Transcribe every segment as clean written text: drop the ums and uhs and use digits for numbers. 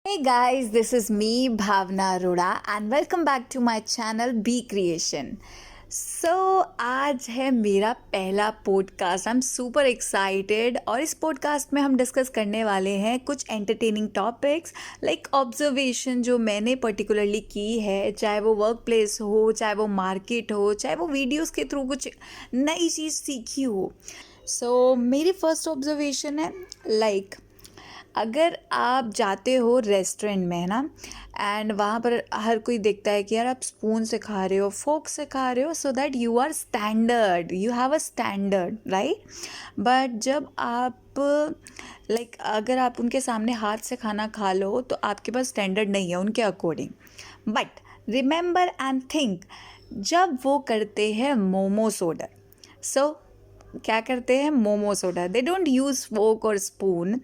Hey guys, this is me Bhavna Arora and welcome back to my channel Be Creation. So आज है मेरा पहला podcast. I am super excited और इस podcast में हम डिस्कस करने वाले हैं कुछ एंटरटेनिंग टॉपिक्स लाइक ऑब्जर्वेशन जो मैंने पर्टिकुलरली की है, चाहे वो वर्क प्लेस हो, चाहे वो मार्केट हो, चाहे वो वीडियोस के थ्रू कुछ नई चीज़ सीखी हो। सो मेरी फर्स्ट ऑब्जर्वेशन है लाइक अगर आप जाते हो रेस्टोरेंट में, है ना, एंड वहाँ पर हर कोई देखता है कि यार आप स्पून से खा रहे हो, फोक से खा रहे हो, so that you are standard, you have a standard, right. But जब आप अगर आप उनके सामने हाथ से खाना खा लो तो आपके पास स्टैंडर्ड नहीं है उनके according. But remember and think, जब वो करते हैं मोमोस ऑर्डर, सो क्या करते हैं momos order, they don't use fork और स्पून।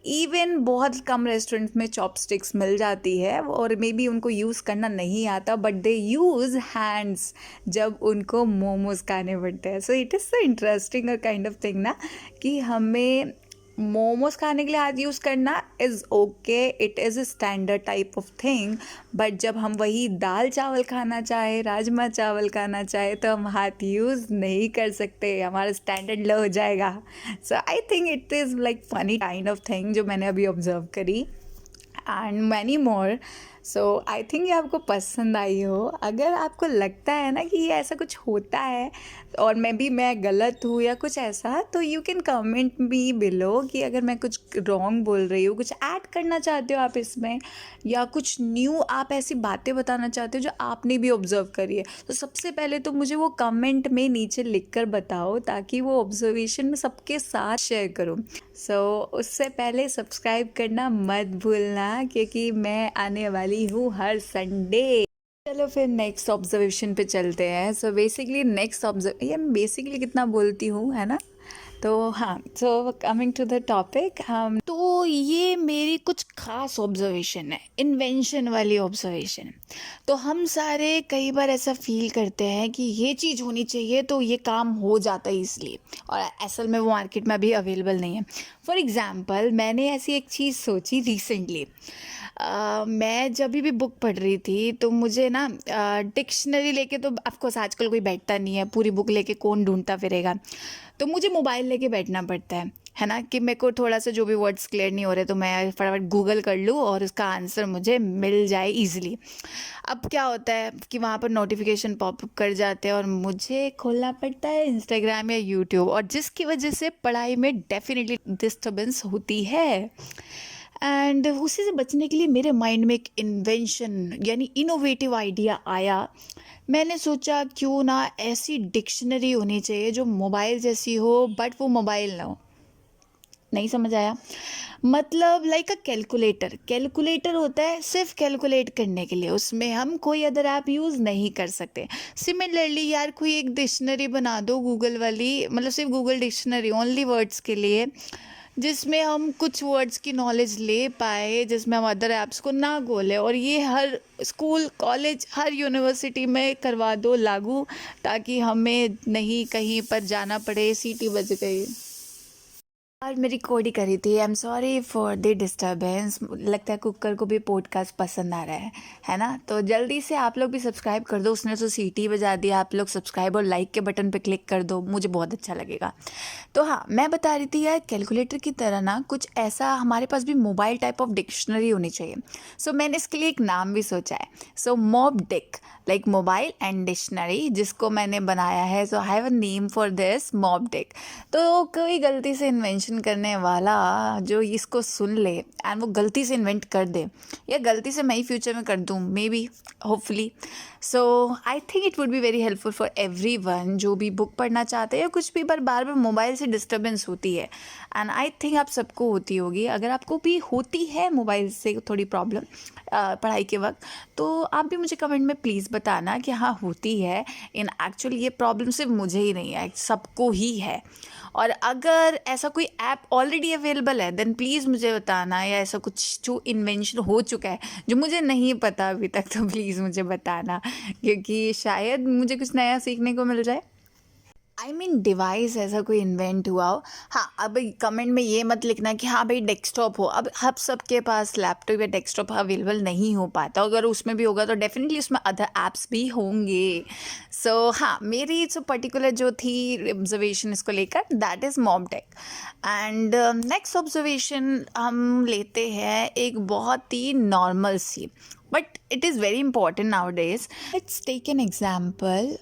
इवन बहुत कम रेस्टोरेंट में चॉपस्टिक्स मिल जाती है और मे बी उनको यूज़ करना नहीं आता, बट दे यूज़ हैंड्स जब उनको मोमोज खाने पड़ते हैं। So it is so interesting a kind of thing ना, कि हमें मोमोज खाने के लिए हाथ यूज़ करना is okay, it is a standard type of thing. But जब हम वही दाल चावल खाना चाहे, राजमा चावल खाना चाहे, तो हम हाथ यूज़ नहीं कर सकते, हमारा स्टैंडर्ड लो हो जाएगा। So I think it is like funny kind of thing जो मैंने अभी ऑब्जर्व करी and many more. So I think ये आपको पसंद आई हो। अगर आपको लगता है ना कि ये ऐसा कुछ होता है और मैं गलत हूँ या कुछ ऐसा, तो you can comment me below कि अगर मैं कुछ रॉन्ग बोल रही हूँ, कुछ ऐड करना चाहते हो आप इसमें, या कुछ न्यू आप ऐसी बातें बताना चाहते हो जो आपने भी ऑब्जर्व करी है, तो सबसे पहले तो मुझे वो कमेंट में नीचे लिख कर बताओ, ताकि वो ऑब्जर्वेशन में सबके साथ शेयर करूँ। सो उससे पहले सब्सक्राइब करना मत भूलना, क्योंकि मैं आने वाली हूँ हर संडे। चलो फिर नेक्स्ट ऑब्जर्वेशन पे चलते हैं। सो बेसिकली नेक्स्ट ऑब्जर्व, ये मैं बेसिकली कितना बोलती हूँ, है ना। तो हाँ, so coming to the topic, तो ये मेरी कुछ खास ऑब्जर्वेशन है, इन्वेंशन वाली ऑब्जर्वेशन। तो हम सारे कई बार ऐसा फील करते हैं कि ये चीज़ होनी चाहिए तो ये काम हो जाता है इसलिए, और असल में वो मार्केट में अभी अवेलेबल नहीं है। फॉर एग्ज़ाम्पल, मैंने ऐसी एक चीज़ सोची रिसेंटली। मैं जब भी बुक पढ़ रही थी तो मुझे ना डिक्शनरी लेके तो ऑफकोर्स आजकल कोई बैठता नहीं है, पूरी बुक लेके कौन ढूंढता फिरेगा, तो मुझे मोबाइल लेके बैठना पड़ता है ना, कि मेरे को थोड़ा सा जो भी वर्ड्स क्लियर नहीं हो रहे तो मैं फटाफट गूगल कर लूँ और उसका आंसर मुझे मिल जाए इजीली। अब क्या होता है कि वहाँ पर नोटिफिकेशन पॉपअप कर जाते हैं और मुझे खोलना पड़ता है इंस्टाग्राम या यूट्यूब, और जिसकी वजह से पढ़ाई में डेफिनेटली डिस्टर्बेंस होती है। एंड उसी से बचने के लिए मेरे माइंड में एक इन्वेंशन यानी इनोवेटिव आइडिया आया। मैंने सोचा क्यों ना ऐसी डिक्शनरी होनी चाहिए जो मोबाइल जैसी हो, बट वो मोबाइल ना हो। नहीं समझ आया? मतलब लाइक अ कैलकुलेटर। कैलकुलेटर होता है सिर्फ कैलकुलेट करने के लिए, उसमें हम कोई अदर ऐप यूज़ नहीं कर सकते। सिमिलरली यार, कोई एक डिक्शनरी बना दो गूगल वाली, मतलब सिर्फ गूगल डिक्शनरी ओनली वर्ड्स के लिए, जिसमें हम कुछ वर्ड्स की नॉलेज ले पाए, जिसमें हम अदर ऐप्स को ना खोलें, और ये हर स्कूल, कॉलेज, हर यूनिवर्सिटी में करवा दो लागू, ताकि हमें नहीं कहीं पर जाना पड़े। सीटी बज गई और मेरी कोडी करी थी। I am sorry for the disturbance. लगता है कुकर को भी पॉडकास्ट पसंद आ रहा है ना। तो जल्दी से आप लोग भी सब्सक्राइब कर दो, उसने तो सीटी बजा दिया। आप लोग सब्सक्राइब और लाइक के बटन पे क्लिक कर दो, मुझे बहुत अच्छा लगेगा। तो हाँ, मैं बता रही थी यार, कैलकुलेटर की तरह ना कुछ ऐसा हमारे पास भी मोबाइल टाइप ऑफ डिक्शनरी होनी चाहिए। सो मैंने इसके लिए एक नाम भी सोचा है। So mob dic, like mobile and dictionary, जिसको मैंने बनाया है। So I have a name for this, mob dic. तो कोई गलती से इन्वेंशन करने वाला जो इसको सुन ले एंड वो गलती से इन्वेंट कर दे, या गलती से मैं ही फ्यूचर में कर दूँ, may be, hopefully. So I think it would be very helpful for every one जो भी बुक पढ़ना चाहते हैं या कुछ भी, पर बार बार मोबाइल से डिस्टर्बेंस होती है। एंड आई थिंक आप सबको होती होगी। अगर आपको भी होती है मोबाइल से थोड़ी प्रॉब्लम पढ़ाई के वक्त, तो आप भी मुझे कमेंट में प्लीज़ बताना कि हाँ होती है। इन एक्चुअली ये प्रॉब्लम सिर्फ मुझे ही नहीं है, सबको ही है। और अगर ऐसा कोई ऐप ऑलरेडी अवेलेबल है, देन प्लीज़ मुझे बताना, या ऐसा कुछ जो इन्वेंशन हो चुका है जो मुझे नहीं पता अभी तक, तो प्लीज़ मुझे बताना, क्योंकि शायद मुझे कुछ नया सीखने को मिल जाए। आई मीन डिवाइस ऐसा कोई इन्वेंट हुआ हो। हाँ, अब कमेंट में ये मत लिखना कि हाँ भाई डेस्कटॉप हो। अब सबके पास लैपटॉप या डेस्कटॉप अवेलेबल नहीं हो पाता, अगर उसमें भी होगा तो डेफिनेटली उसमें अदर ऐप्स भी होंगे। सो हाँ, मेरी जो पर्टिकुलर जो थी ऑब्जर्वेशन इसको लेकर, that is mom tech. And next observation हम लेते हैं एक बहुत ही नॉर्मल सी, but it is very important nowadays. Let's take an example.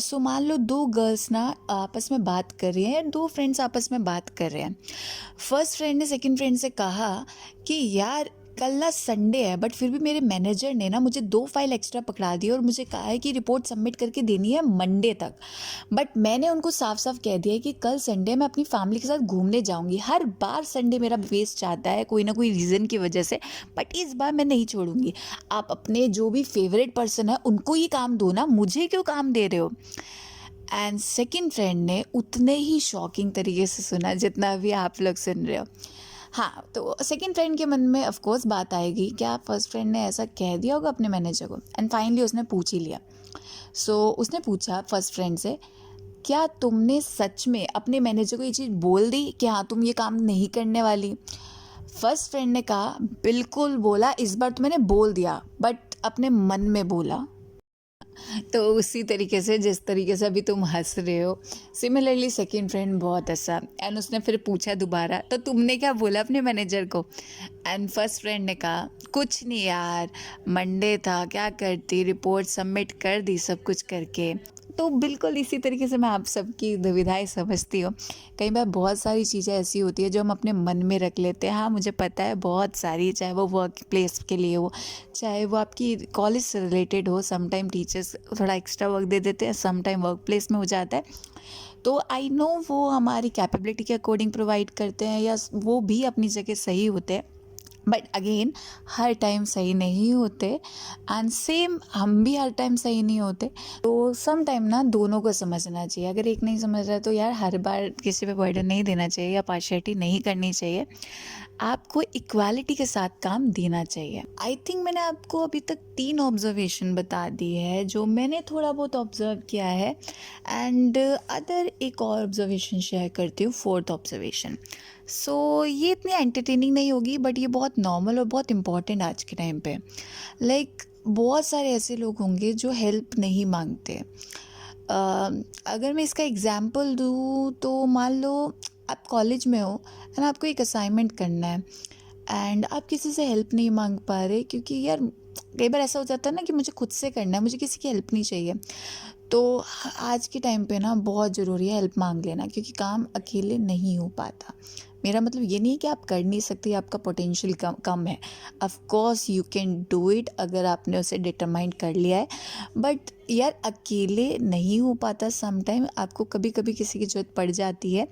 So मान लो दो गर्ल्स ना आपस में बात कर रही हैं, दो फ्रेंड्स आपस में बात कर रहे हैं। फर्स्ट फ्रेंड ने सेकंड फ्रेंड से कहा कि यार कल ना संडे है, बट फिर भी मेरे मैनेजर ने ना मुझे 2 फाइल एक्स्ट्रा पकड़ा दी और मुझे कहा है कि रिपोर्ट सबमिट करके देनी है मंडे तक। बट मैंने उनको साफ साफ कह दिया है कि कल संडे मैं अपनी फैमिली के साथ घूमने जाऊंगी। हर बार संडे मेरा वेस्ट जाता है कोई ना कोई रीज़न की वजह से, बट इस बार मैं नहीं छोड़ूंगी। आप अपने जो भी फेवरेट पर्सन है उनको ही काम दो ना, मुझे क्यों काम दे रहे हो। एंड सेकंड फ्रेंड ने उतने ही शॉकिंग तरीके से सुना जितना अभी आप लोग सुन रहे हो। हाँ, तो सेकंड फ्रेंड के मन में ऑफ कोर्स बात आएगी, क्या फर्स्ट फ्रेंड ने ऐसा कह दिया होगा अपने मैनेजर को। एंड फाइनली उसने पूछ ही लिया। सो उसने पूछा फर्स्ट फ्रेंड से, क्या तुमने सच में अपने मैनेजर को ये चीज़ बोल दी कि हाँ तुम ये काम नहीं करने वाली। फर्स्ट फ्रेंड ने कहा बिल्कुल बोला, इस बार तो मैंने बोल दिया, बट अपने मन में बोला। तो उसी तरीके से जिस तरीके से अभी तुम हंस रहे हो, सिमिलरली सेकंड फ्रेंड बहुत हंसा एंड उसने फिर पूछा दोबारा, तो तुमने क्या बोला अपने मैनेजर को। एंड फर्स्ट फ्रेंड ने कहा कुछ नहीं यार, मंडे था क्या करती, रिपोर्ट सबमिट कर दी सब कुछ करके। तो बिल्कुल इसी तरीके से मैं आप सबकी दुविधाएं समझती हूँ। कई बार बहुत सारी चीज़ें ऐसी होती है जो हम अपने मन में रख लेते हैं। हाँ, मुझे पता है बहुत सारी, चाहे वो वर्क प्लेस के लिए हो, चाहे वो आपकी कॉलेज से रिलेटेड हो। सम टाइम टीचर्स थोड़ा एक्स्ट्रा वर्क दे देते हैं, सम टाइम वर्क प्लेस में हो जाता है। तो आई नो वो हमारी कैपेबिलिटी के अकॉर्डिंग प्रोवाइड करते हैं या वो भी अपनी जगह सही होते हैं, बट अगेन हर टाइम सही नहीं होते। एंड सेम हम भी हर टाइम सही नहीं होते। तो सम टाइम ना दोनों को समझना चाहिए। अगर एक नहीं समझ रहा है तो यार हर बार किसी पे बर्डन नहीं देना चाहिए या पार्शियलिटी नहीं करनी चाहिए। आपको इक्वालिटी के साथ काम देना चाहिए। आई थिंक मैंने आपको अभी तक 3 ऑब्जर्वेशन बता दी है जो मैंने थोड़ा बहुत ऑब्जर्व किया है। एंड अदर एक और ऑब्जर्वेशन शेयर करती हूँ, फोर्थ ऑब्जर्वेशन। सो ये इतनी एंटरटेनिंग नहीं होगी, बट ये बहुत नॉर्मल और बहुत इम्पॉर्टेंट आज के टाइम पे। लाइक बहुत सारे ऐसे लोग होंगे जो हेल्प नहीं मांगते। अगर मैं इसका एग्जाम्पल दूँ तो मान लो आप कॉलेज में हो एंड आपको एक असाइनमेंट करना है एंड आप किसी से हेल्प नहीं मांग पा रहे, क्योंकि यार कई बार ऐसा हो जाता है ना कि मुझे खुद से करना है, मुझे किसी की हेल्प नहीं चाहिए। तो आज के टाइम पे ना बहुत ज़रूरी है हेल्प मांग लेना, क्योंकि काम अकेले नहीं हो पाता। मेरा मतलब ये नहीं है कि आप कर नहीं सकते, आपका पोटेंशियल कम है। Of course you can do it अगर आपने उसे डिटरमाइन कर लिया है, बट यार अकेले नहीं हो पाता। सम टाइम आपको कभी कभी किसी की ज़रूरत पड़ जाती है।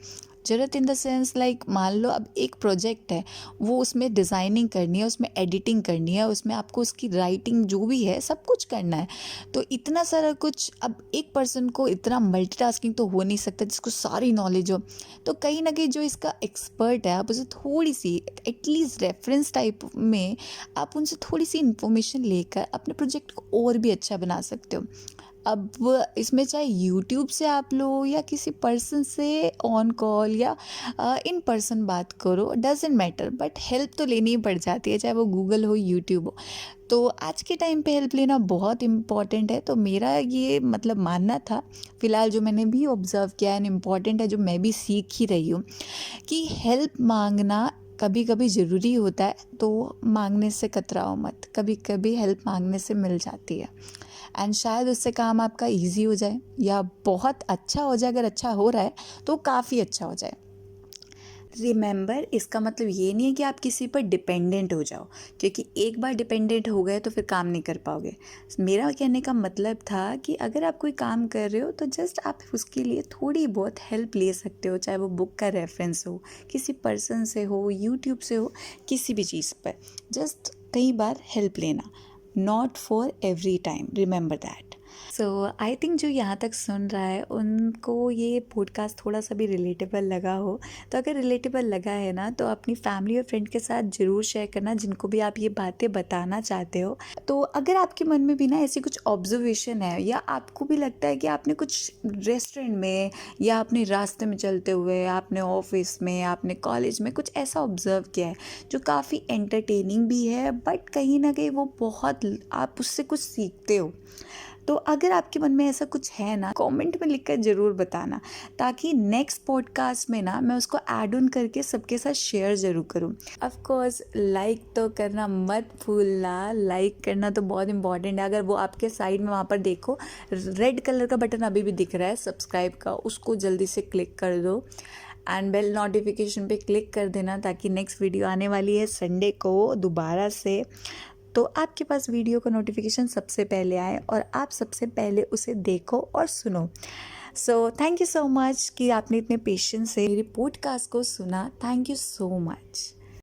ज़रूरत इन द सेंस लाइक मान लो अब एक प्रोजेक्ट है, वो उसमें डिज़ाइनिंग करनी है, उसमें एडिटिंग करनी है, उसमें आपको उसकी राइटिंग जो भी है सब कुछ करना है। तो इतना सारा कुछ, अब एक पर्सन को इतना मल्टीटास्किंग तो हो नहीं सकता जिसको सारी नॉलेज हो। तो कहीं ना कहीं जो इसका एक्सपर्ट है, आप उसे थोड़ी सी एटलीस्ट रेफरेंस टाइप में आप उनसे थोड़ी सी इंफॉर्मेशन लेकर अपने प्रोजेक्ट को और भी अच्छा बना सकते हो। अब इसमें चाहे यूट्यूब से आप लो या किसी पर्सन से ऑन कॉल या इन पर्सन बात करो, डजेंट मैटर, बट हेल्प तो लेनी ही पड़ जाती है, चाहे वो गूगल हो यूट्यूब हो। तो आज के टाइम पे हेल्प लेना बहुत इम्पॉर्टेंट है। तो मेरा ये मतलब मानना था, फ़िलहाल जो मैंने भी ऑब्ज़र्व किया है इम्पॉर्टेंट है, जो मैं भी सीख ही रही हूँ, कि हेल्प मांगना कभी कभी ज़रूरी होता है। तो मांगने से कतराओ मत, कभी कभी हेल्प मांगने से मिल जाती है एंड शायद उससे काम आपका इजी हो जाए या बहुत अच्छा हो जाए। अगर अच्छा हो रहा है तो काफ़ी अच्छा हो जाए। रिमेंबर, इसका मतलब ये नहीं है कि आप किसी पर डिपेंडेंट हो जाओ, क्योंकि एक बार डिपेंडेंट हो गए तो फिर काम नहीं कर पाओगे। मेरा कहने का मतलब था कि अगर आप कोई काम कर रहे हो तो जस्ट आप उसके लिए थोड़ी बहुत हेल्प ले सकते हो, चाहे वो बुक का रेफरेंस हो, किसी पर्सन से हो, यूट्यूब से हो, किसी भी चीज़ पर जस्ट कई बार हेल्प लेना। Not for every time, remember that. So I think जो यहाँ तक सुन रहा है उनको ये पॉडकास्ट थोड़ा सा भी रिलेटेबल लगा हो। तो अगर रिलेटेबल लगा है ना तो अपनी फैमिली और फ्रेंड के साथ ज़रूर शेयर करना, जिनको भी आप ये बातें बताना चाहते हो। तो अगर आपके मन में भी ना ऐसी कुछ ऑब्जर्वेशन है, या आपको भी लगता है कि आपने कुछ रेस्टोरेंट में या अपने रास्ते में चलते हुए, आपने ऑफिस में, आपने कॉलेज में कुछ ऐसा ऑब्ज़र्व किया है जो काफ़ी एंटरटेनिंग भी है, बट कहीं ना कहीं वो बहुत आप उससे कुछ सीखते हो, तो अगर आपके मन में ऐसा कुछ है ना, कमेंट में लिखकर ज़रूर बताना, ताकि नेक्स्ट पॉडकास्ट में ना मैं उसको ऐड ऑन करके सबके साथ शेयर ज़रूर करूँ। ऑफ कोर्स लाइक तो करना मत भूलना, लाइक करना तो बहुत इंपॉर्टेंट है। अगर वो आपके साइड में वहाँ पर देखो रेड कलर का बटन अभी भी दिख रहा है सब्सक्राइब का, उसको जल्दी से क्लिक कर दो एंड बेल नोटिफिकेशन पे क्लिक कर देना, ताकि नेक्स्ट वीडियो आने वाली है संडे को दोबारा से, तो आपके पास वीडियो का नोटिफिकेशन सबसे पहले आए और आप सबसे पहले उसे देखो और सुनो। So thank you so much कि आपने इतने पेशेंस से मेरी पॉडकास्ट को सुना। Thank you so much.